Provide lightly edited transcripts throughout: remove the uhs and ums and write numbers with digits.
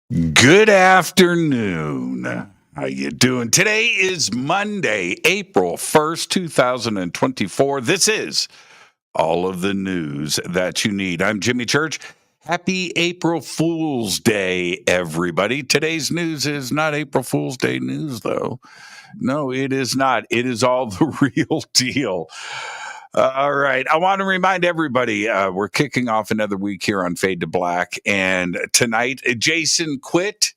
Good afternoon. How you doing? Today is Monday, April 1st, 2024. This is all of the news that you need. I'm Jimmy Church. Happy April Fool's Day, everybody. Today's news is not April Fool's Day news, though. No, it is not. It is all the real deal. All right. I want to remind everybody we're kicking off another week here on Fade to Black. And tonight, Jason Quitt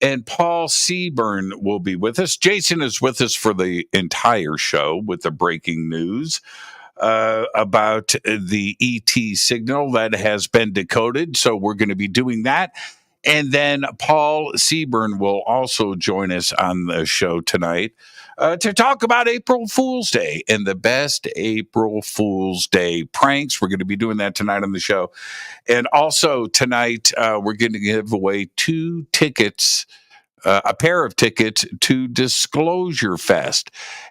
and Paul Seaburn will be with us. Jason is with us for the entire show with the breaking news about the ET signal that has been decoded. So we're going to be doing that. And then Paul Seaburn will also join us on the show tonight to talk about April Fool's Day and the best April Fool's Day pranks. We're going to be doing that tonight on the show. And also tonight, we're going to give away a pair of tickets to DisclosureFest.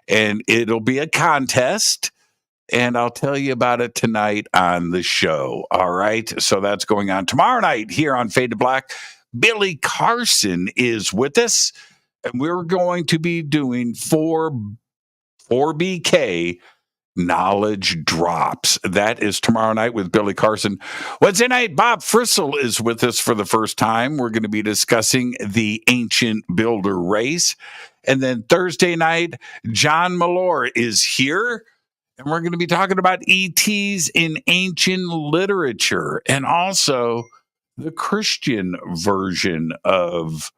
And it'll be a contest. And I'll tell you about it tonight on the show. All right. So that's going on tomorrow night here on Fade to Black. Billy Carson is with us, and we're going to be doing 4BK knowledge drops. That is tomorrow night with Billy Carson. Wednesday night, Bob Frissell is with us for the first time. We're going to be discussing the ancient builder race. And then Thursday night, John Malore is here. And we're going to be talking about ETs in ancient literature and also the Christian version of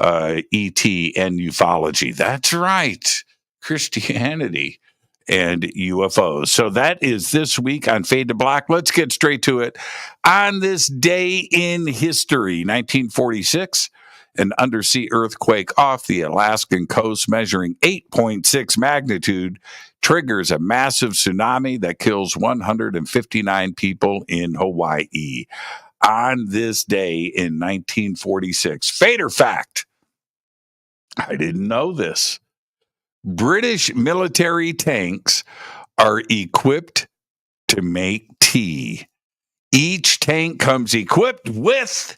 ET and ufology. That's right, Christianity and UFOs. So that is this week on Fade to Black. Let's get straight to it. On this day in history, 1946, an undersea earthquake off the Alaskan coast measuring 8.6 magnitude triggers a massive tsunami that kills 159 people in Hawaii. On this day in 1946, Fader fact, I didn't know this. British military tanks are equipped to make tea. Each tank comes equipped with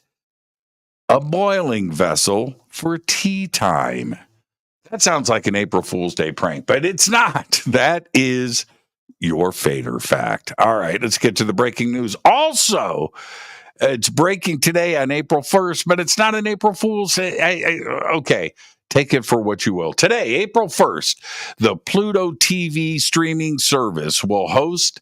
a boiling vessel for tea time. That sounds like an April Fool's Day prank, but it's not. That is your Fader fact. All right, let's get to the breaking news. Also, it's breaking today on April 1st, but it's not an April Fool's Day. Okay, take it for what you will. Today, April 1st, the Pluto TV streaming service will host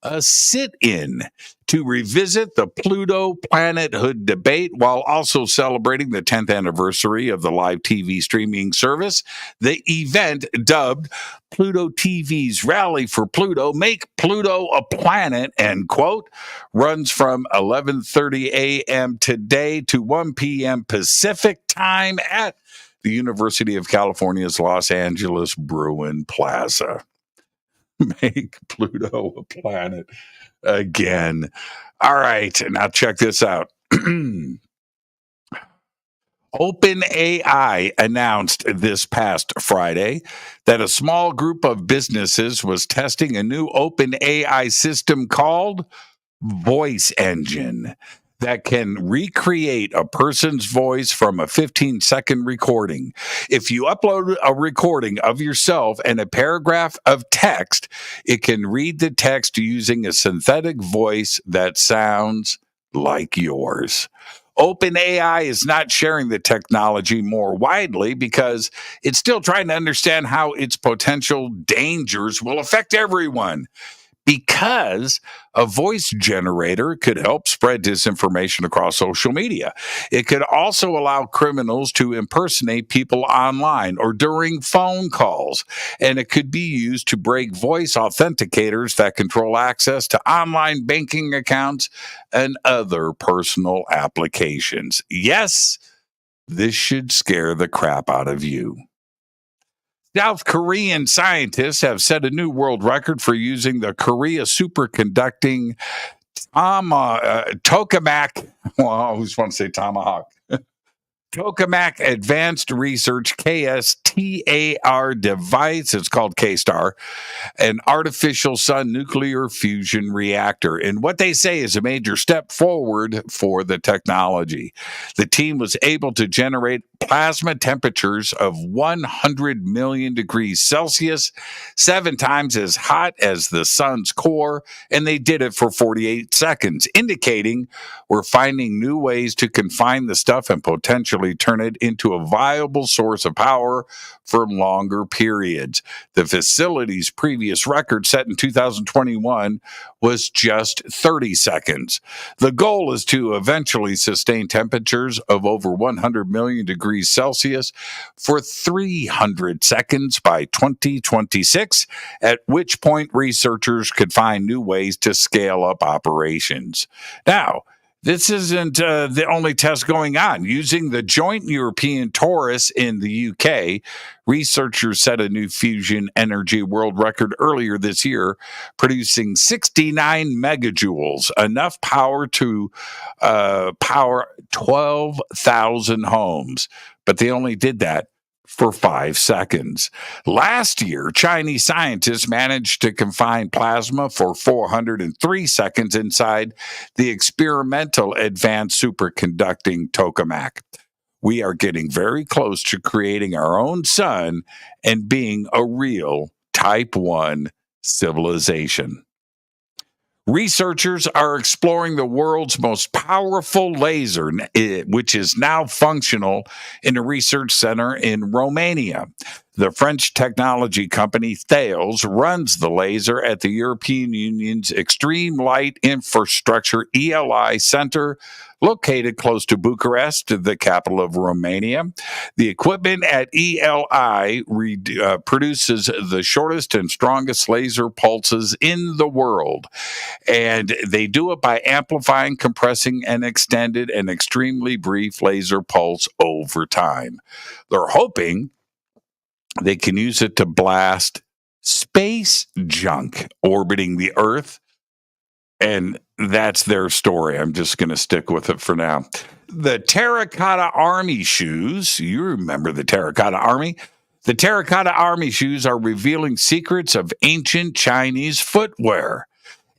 a sit-in to revisit the Pluto planethood debate while also celebrating the 10th anniversary of the live TV streaming service. The event, dubbed Pluto TV's Rally for Pluto, Make Pluto a Planet, end quote, runs from 11:30 a.m. today to 1 p.m. Pacific time at the University of California's Los Angeles Bruin Plaza. Make Pluto a planet again. All right, now check this out. OpenAI announced this past Friday that a small group of businesses was testing a new OpenAI system called Voice Engine that can recreate a person's voice from a 15-second recording. If you upload a recording of yourself and a paragraph of text, it can read the text using a synthetic voice that sounds like yours. OpenAI is not sharing the technology more widely because it's still trying to understand how its potential dangers will affect everyone. Because a voice generator could help spread disinformation across social media. It could also allow criminals to impersonate people online or during phone calls. And it could be used to break voice authenticators that control access to online banking accounts and other personal applications. Yes, this should scare the crap out of you. South Korean scientists have set a new world record for using the Korea superconducting tokamak. Well, I always want to say tomahawk. Tokamak Advanced Research KSTAR device. It's called K-STAR, an artificial sun nuclear fusion reactor. And what they say is a major step forward for the technology. The team was able to generate plasma temperatures of 100 million degrees Celsius, 7 times as hot as the sun's core, and they did it for 48 seconds, indicating we're finding new ways to confine the stuff and potentially turn it into a viable source of power for longer periods. The facility's previous record, set in 2021, was just 30 seconds. The goal is to eventually sustain temperatures of over 100 million degrees Celsius for 300 seconds by 2026, at which point researchers could find new ways to scale up operations. Now, this isn't the only test going on. Using the Joint European Torus in the UK, researchers set a new fusion energy world record earlier this year, producing 69 megajoules, enough power to power 12,000 homes. But they only did that for 5 seconds. Last year, Chinese scientists managed to confine plasma for 403 seconds inside the experimental advanced superconducting tokamak. We are getting very close to creating our own sun and being a real Type 1 civilization. Researchers are exploring the world's most powerful laser, which is now functional in a research center in Romania. The French technology company Thales runs the laser at the European Union's Extreme Light Infrastructure ELI Center, located close to Bucharest, the capital of Romania. The equipment at ELI produces the shortest and strongest laser pulses in the world. And they do it by amplifying, compressing, and extended an extremely brief laser pulse over time. They're hoping they can use it to blast space junk orbiting the Earth. And that's their story. I'm just going to stick with it for now. The Terracotta Army shoes, you remember the Terracotta Army? The Terracotta Army shoes are revealing secrets of ancient Chinese footwear.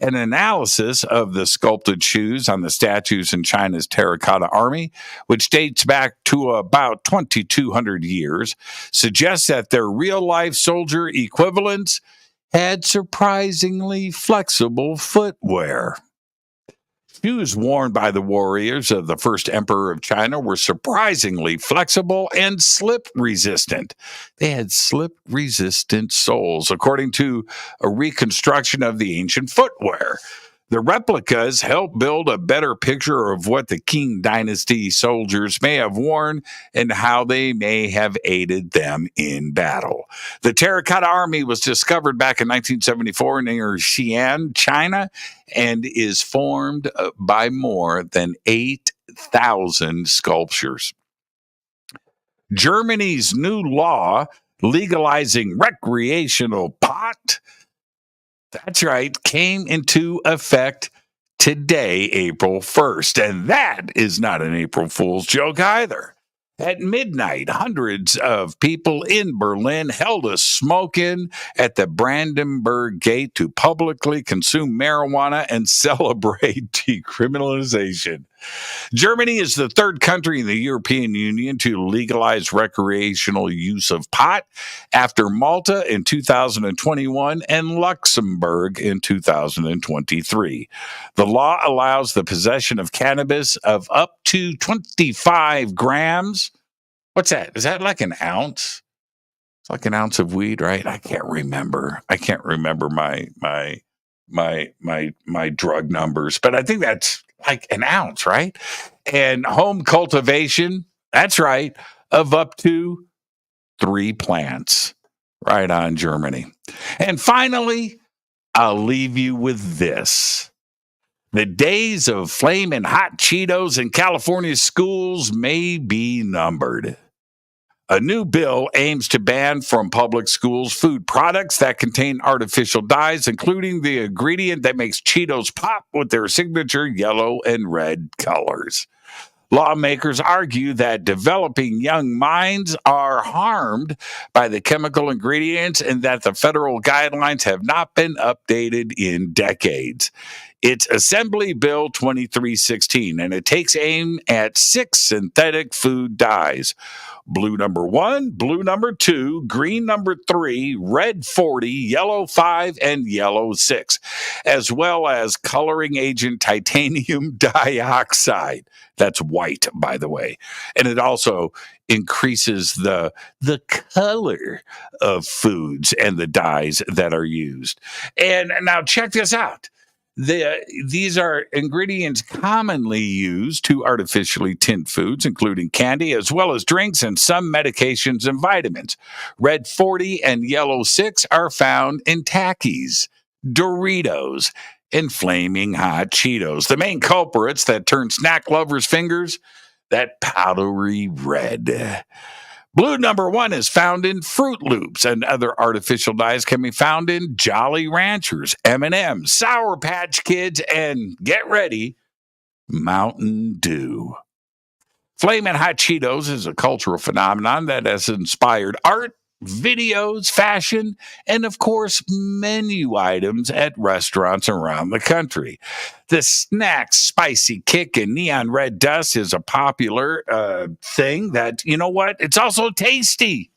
An analysis of the sculpted shoes on the statues in China's Terracotta Army, which dates back to about 2,200 years, suggests that their real-life soldier equivalents had surprisingly flexible footwear. Shoes worn by the warriors of the first emperor of China were surprisingly flexible and slip-resistant. They had slip-resistant soles, according to a reconstruction of the ancient footwear. The replicas help build a better picture of what the Qing Dynasty soldiers may have worn and how they may have aided them in battle. The Terracotta Army was discovered back in 1974 near Xi'an, China, and is formed by more than 8,000 sculptures. Germany's new law legalizing recreational pot, that's right, came into effect today, April 1st. And that is not an April Fool's joke either. At midnight, hundreds of people in Berlin held a smoke-in at the Brandenburg Gate to publicly consume marijuana and celebrate decriminalization. Germany is the third country in the European Union to legalize recreational use of pot, after Malta in 2021 and Luxembourg in 2023. The law allows the possession of cannabis of up to 25 grams. What's that? Is that like an ounce? It's like an ounce of weed, right? I can't remember my drug numbers, but I think that's like an ounce, right? And home cultivation, that's right, of up to 3 plants. Right on, Germany. And finally, I'll leave you with this. The days of flaming hot Cheetos in California schools may be numbered. A new bill aims to ban from public schools food products that contain artificial dyes, including the ingredient that makes Cheetos pop with their signature yellow and red colors. Lawmakers argue that developing young minds are harmed by the chemical ingredients and that the federal guidelines have not been updated in decades. It's Assembly Bill 2316, and it takes aim at 6 synthetic food dyes: blue number 1, blue number 2, green number 3, red 40, yellow 5, and yellow 6, as well as coloring agent titanium dioxide. That's white, by the way. And it also increases the color of foods and the dyes that are used. And now check this out. These are ingredients commonly used to artificially tint foods, including candy, as well as drinks and some medications and vitamins. Red 40 and yellow 6 are found in Takis, Doritos, and Flaming Hot Cheetos. The main culprits that turn snack lovers' fingers, that powdery red. Blue number 1 is found in Fruit Loops, and other artificial dyes can be found in Jolly Ranchers, M&M's, Sour Patch Kids, and get ready, Mountain Dew. Flamin' Hot Cheetos is a cultural phenomenon that has inspired art, videos, fashion, and of course, menu items at restaurants around the country. The snack's spicy kick and neon red dust is a popular thing that, you know what? It's also tasty.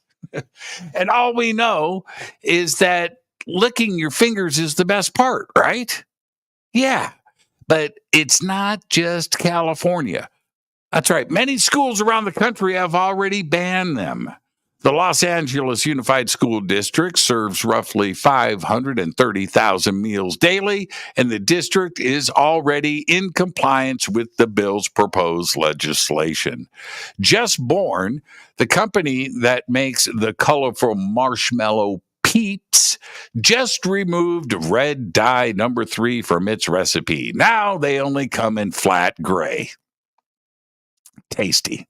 And all we know is that licking your fingers is the best part, right? Yeah, but it's not just California. That's right. Many schools around the country have already banned them. The Los Angeles Unified School District serves roughly 530,000 meals daily, and the district is already in compliance with the bill's proposed legislation. Just Born, the company that makes the colorful marshmallow Peeps, just removed red dye number 3 from its recipe. Now they only come in flat gray. Tasty.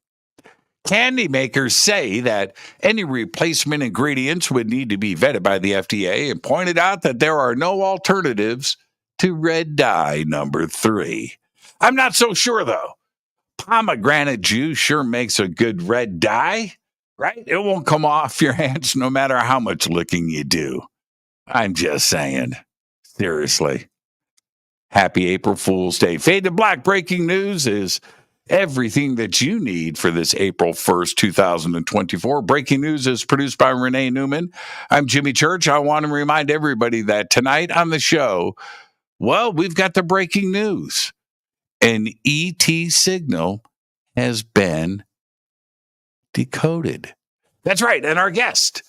Candy makers say that any replacement ingredients would need to be vetted by the FDA and pointed out that there are no alternatives to red dye number 3. I'm not so sure, though. Pomegranate juice sure makes a good red dye, right? It won't come off your hands no matter how much licking you do. I'm just saying. Seriously. Happy April Fool's Day. Fade to Black breaking news is everything that you need for this April 1st, 2024. Breaking news is produced by Renee Neumann. I'm Jimmy Church. I want to remind everybody that tonight on the show, well, we've got the breaking news. An ET signal has been decoded. That's right. And our guest,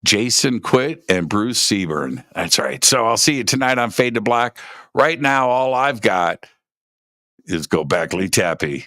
Jason Quitt and Bruce Seaburn. That's right. So I'll see you tonight on Fade to Black. Right now, all I've got is Go Beckley Tappy.